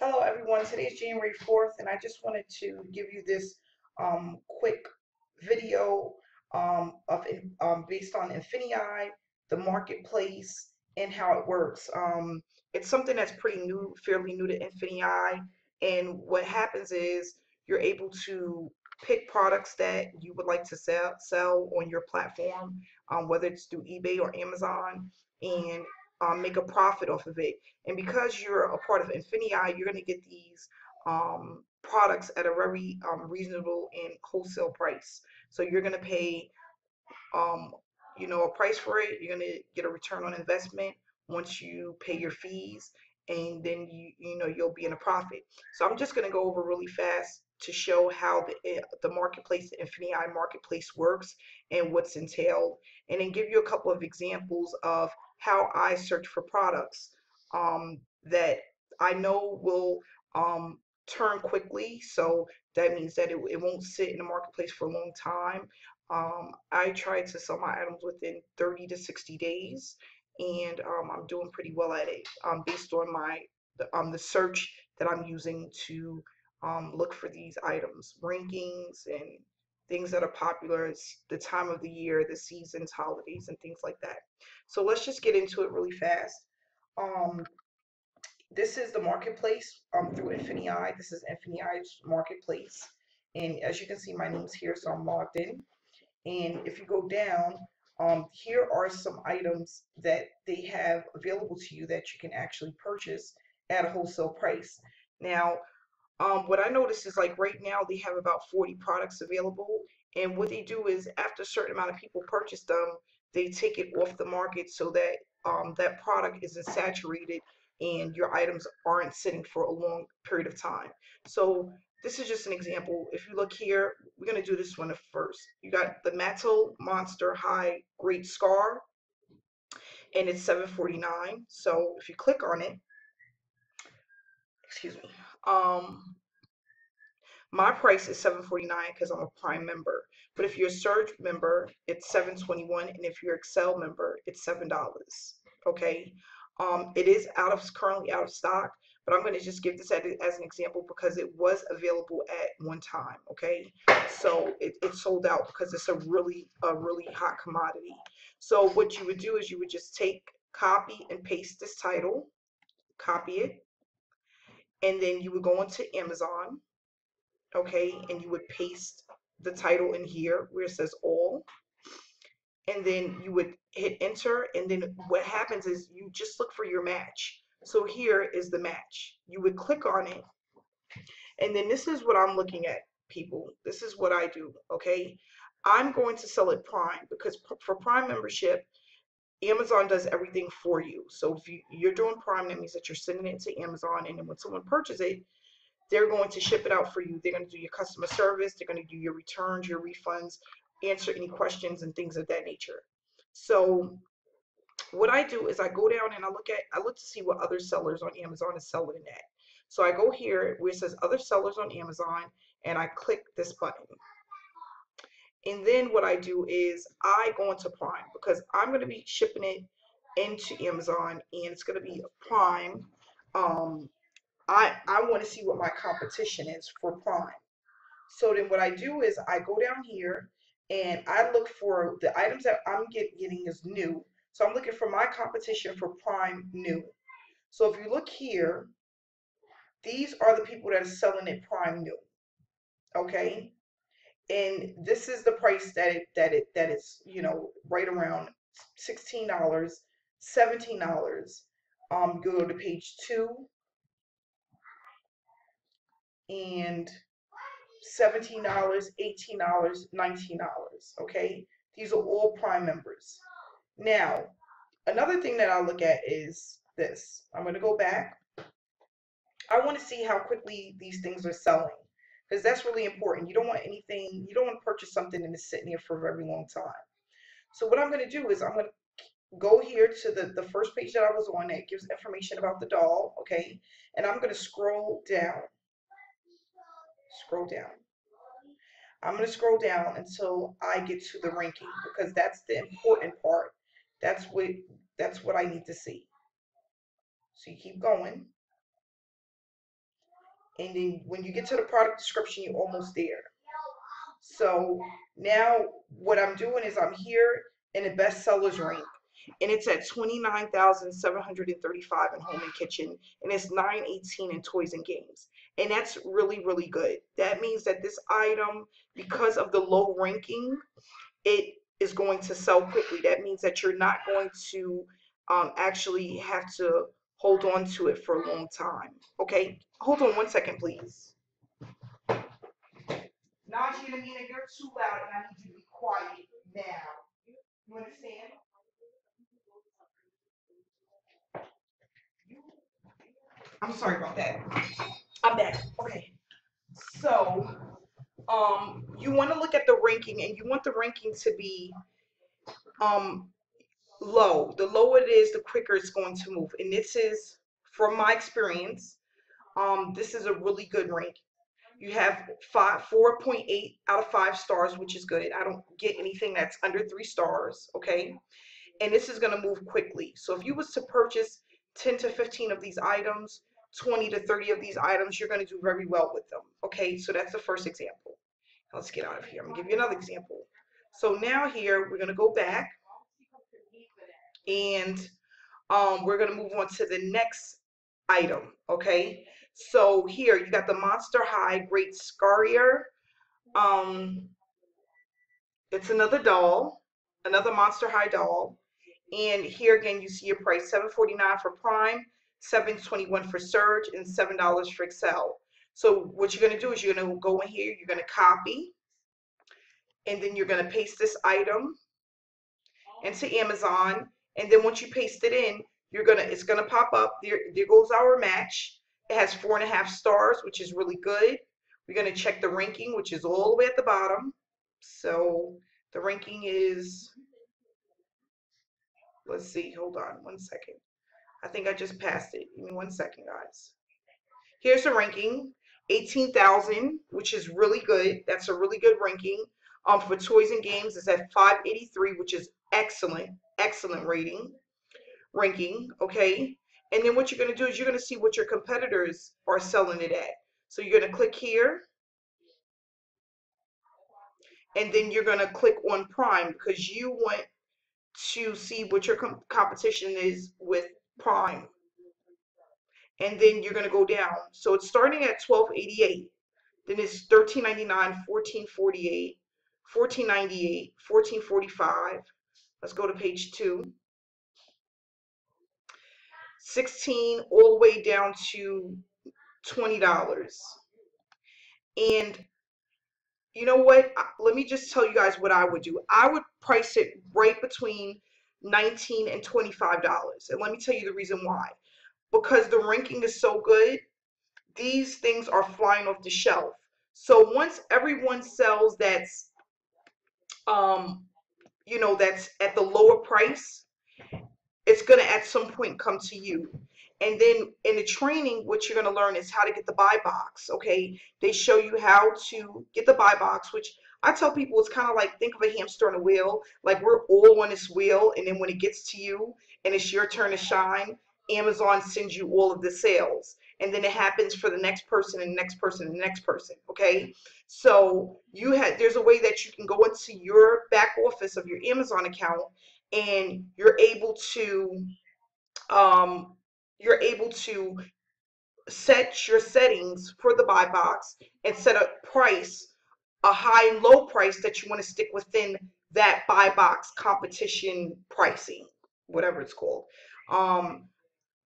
Hello everyone, today is January 4th and I just wanted to give you this quick video based on INFINii, the marketplace, and how it works. It's something that's pretty new, fairly new to INFINii, and what happens is you're able to pick products that you would like to sell on your platform, whether it's through eBay or Amazon, and make a profit off of it. And because you're a part of INFINii, you're going to get these products at a very reasonable and wholesale price. So you're going to pay, um, a price for it. You're going to get a return on investment once you pay your fees, and then you'll be in a profit. So I'm just going to go over really fast to show how the marketplace, the INFINii marketplace works and what's entailed, and then give you a couple of examples of how I search for products that I know will turn quickly. So that means that it won't sit in the marketplace for a long time. I try to sell my items within 30 to 60 days, and I'm doing pretty well at it based on the search that I'm using to look for these items, rankings, and things that are popular. It's the time of the year, the seasons, holidays, and things like that. So let's just get into it really fast. Um, this is the marketplace through INFINii. This is INFINI's marketplace. And as you can see, my name's here, so I'm logged in. And if you go down, here are some items that they have available to you that you can actually purchase at a wholesale price. Now, what I noticed is like right now they have about 40 products available. And what they do is after a certain amount of people purchase them, they take it off the market so that that product isn't saturated and your items aren't sitting for a long period of time. So this is just an example. If you look here, we're going to do this one first. You got the Mattel Monster High Great Scar, and it's $7.49. So if you click on it, excuse me, my price is $7.49 because I'm a Prime member. But if you're a Surge member, it's $7.21, and if you're Excel member, it's $7. Okay, it is currently out of stock, but I'm going to just give this as an example because it was available at one time. Okay, so it sold out because it's a really hot commodity. So what you would do is you would just copy and paste this title, copy it, and then you would go into Amazon. Okay, and you would paste the title in here where it says all, and then you would hit enter, and then what happens is you just look for your match. So here is the match. You would click on it, and then this is what I'm looking at, people. This is what I do. Okay, I'm going to sell it Prime because for Prime membership, Amazon does everything for you. So if you're doing Prime, that means that you're sending it to Amazon, and then when someone purchases it, they're going to ship it out for you. They're going to do your customer service. They're going to do your returns, your refunds, answer any questions and things of that nature. So what I do is I go down and I look to see what other sellers on Amazon is selling it at. So I go here where it says other sellers on Amazon, and I click this button. And then what I do is I go into Prime because I'm going to be shipping it into Amazon, and it's going to be Prime. I want to see what my competition is for Prime. So then what I do is I go down here and I look for the items that I'm getting is new. So I'm looking for my competition for Prime new. So if you look here, these are the people that are selling it Prime new. Okay? And this is the price that it's, right around $16, $17. Go to page 2 and $17, $18, $19. Okay, these are all Prime members. Now, another thing that I look at is this. I'm going to go back. I want to see how quickly these things are selling because that's really important. You don't want to purchase something and it's sitting here for a very long time. So what I'm going to do is I'm going to go here to the first page that I was on that gives information about the doll. Okay, and I'm going to scroll down. Scroll down. I'm going to scroll down until I get to the ranking because that's the important part. That's what I need to see. So you keep going. And then when you get to the product description, you're almost there. So now what I'm doing is I'm here in the bestsellers rank, and it's at 29,735 in home and kitchen, and it's 918 in toys and games. And that's really, really good. That means that this item, because of the low ranking, it is going to sell quickly. That means that you're not going to actually have to hold on to it for a long time. Okay, hold on 1 second, please. Najee and Amina, you're too loud, and I need you to be quiet now. You understand? I'm sorry about that. I'm back. Okay. So, you want to look at the ranking, and you want the ranking to be um low. The lower it is, the quicker it's going to move. And this is, from my experience, this is a really good rank. You have 4.8 out of 5 stars, which is good. I don't get anything that's under 3 stars, okay? And this is going to move quickly. So if you was to purchase 10 to 15 of these items, 20 to 30 of these items, you're going to do very well with them, okay? So that's the first example. Let's get out of here. I'm going to give you another example. So now here, we're going to go back, and we're going to move on to the next item, okay? So here, you got the Monster High Great Scarier. It's another doll, another Monster High doll. And here again, you see your price, $7.49 for Prime, $7.21 for Surge, and $7 for Excel. So what you're going to do is you're going to go in here, you're going to copy, and then you're going to paste this item into Amazon. And then once you paste it in, it's gonna pop up. There goes our match. It has 4.5 stars, which is really good. We're gonna check the ranking, which is all the way at the bottom. So the ranking is, let's see, hold on 1 second. I think I just passed it. Give me 1 second, guys. Here's the ranking, 18,000, which is really good. That's a really good ranking. For toys and games, it's at 583, which is excellent ranking, okay? And then what you're going to do is you're going to see what your competitors are selling it at. So you're going to click here, and then you're going to click on Prime, because you want to see what your competition is with Prime. And then you're going to go down. So it's starting at $12.88. Then it's $13.99, $14.48, $14.98, $14.45. Let's go to page 2. 16 all the way down to $20. And you know what? Let me just tell you guys what I would do. I would price it right between $19 and $25. And let me tell you the reason why. Because the ranking is so good, these things are flying off the shelf. So once everyone sells that's that's at the lower price, it's going to at some point come to you. And then in the training, what you're going to learn is how to get the buy box, okay? They show you how to get the buy box, which I tell people it's kind of like, think of a hamster on a wheel. Like, we're all on this wheel, and then when it gets to you and it's your turn to shine, Amazon sends you all of the sales. And then it happens for the next person and the next person and the next person, okay? So there's a way that you can go into your back office of your Amazon account, and you're able to set your settings for the buy box and set a price, a high and low price that you want to stick within that buy box competition pricing, whatever it's called.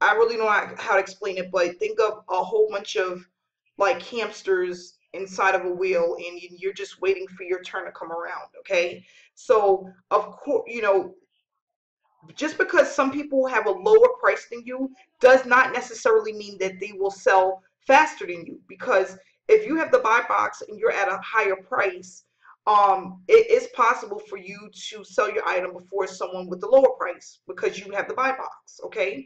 I really don't know how to explain it, but think of a whole bunch of like hamsters inside of a wheel, and you're just waiting for your turn to come around, okay? So of course, just because some people have a lower price than you does not necessarily mean that they will sell faster than you. Because if you have the buy box and you're at a higher price, it is possible for you to sell your item before someone with the lower price because you have the buy box, okay?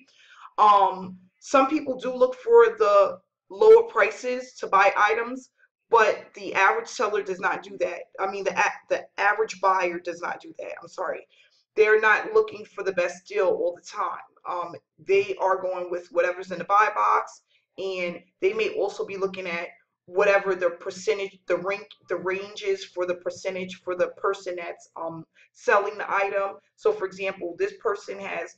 Some people do look for the lower prices to buy items, but the average seller does not do that. I mean, the average buyer does not do that. I'm sorry. They're not looking for the best deal all the time. They are going with whatever's in the buy box, and they may also be looking at whatever the percentage, the range is for the percentage for the person that's selling the item. So for example, this person has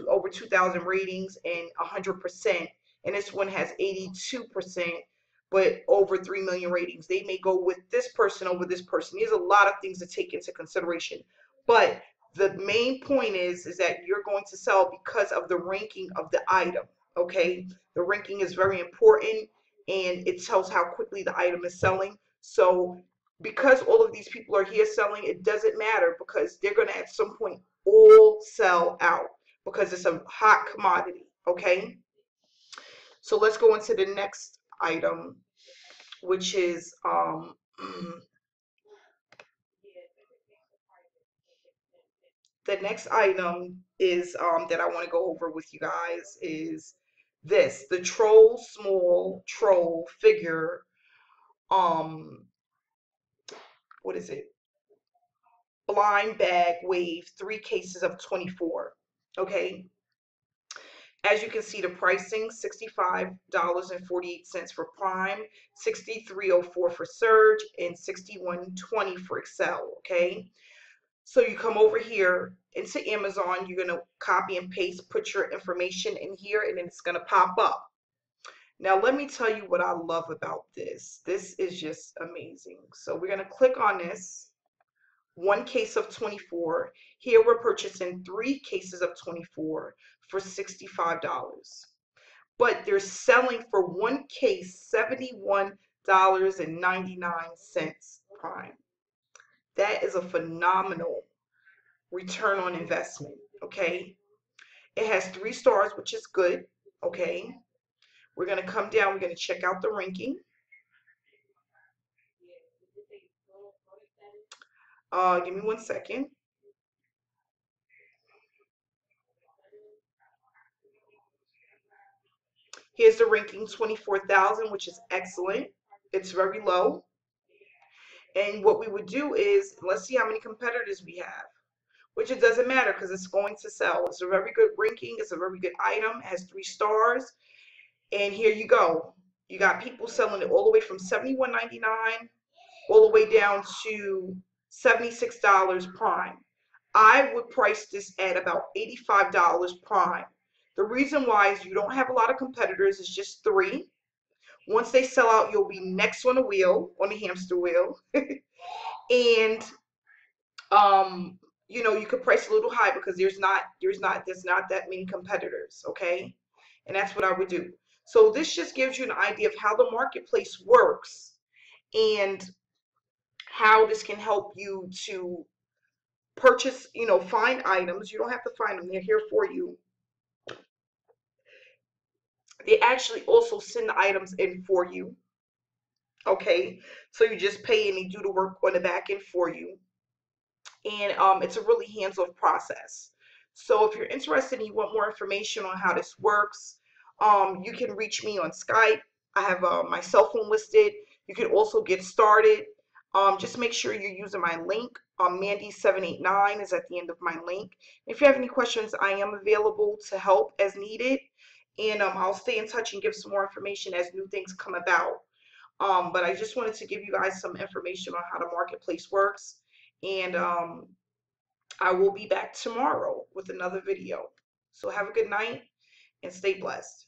over 2,000 ratings and 100%, and this one has 82%, but over 3 million ratings. They may go with this person over this person. There's a lot of things to take into consideration, but the main point is that you're going to sell because of the ranking of the item. Okay, the ranking is very important, and it tells how quickly the item is selling. So because all of these people are here selling, it doesn't matter, because they're going to at some point all sell out because it's a hot commodity. Okay, so let's go into the next item, which is the next item is that I want to go over with you guys is this, the troll small troll figure, what is it, blind bag wave, 3 cases of 24. Okay, as you can see, the pricing $65.48 for Prime, $63.04 for Surge, and $61.20 for Excel. Okay, so you come over here into Amazon, you're going to copy and paste, put your information in here, and then it's going to pop up. Now, let me tell you what I love about this. This is just amazing. So we're going to click on this. 1 case of 24. Here we're purchasing 3 cases of 24 for $65. But they're selling for 1 case $71.99 Prime. That is a phenomenal return on investment. Okay, it has 3 stars, which is good. Okay, we're going to come down, we're going to check out the ranking. Give me 1 second. Here's the ranking, 24,000, which is excellent. It's very low. And what we would do is, let's see how many competitors we have, which it doesn't matter because it's going to sell. It's a very good ranking. It's a very good item. It has 3 stars. And here you go. You got people selling it all the way from $71.99 all the way down to $76 Prime. I would price this at about $85 Prime. The reason why is you don't have a lot of competitors. It's just 3. Once they sell out, you'll be next on the wheel, on the hamster wheel. And you know, you could price a little high because there's not that many competitors. Okay, and that's what I would do. So this just gives you an idea of how the marketplace works and how this can help you to purchase, you know, find items. You don't have to find them, they're here for you. They actually also send the items in for you. Okay, so you just pay and they do the work on the back end for you. And it's a really hands-off process. So if you're interested and you want more information on how this works, you can reach me on Skype. I have my cell phone listed. You can also get started. Just make sure you're using my link. Mandy789 is at the end of my link. If you have any questions, I am available to help as needed. And I'll stay in touch and give some more information as new things come about. But I just wanted to give you guys some information on how the marketplace works. And I will be back tomorrow with another video. So have a good night and stay blessed.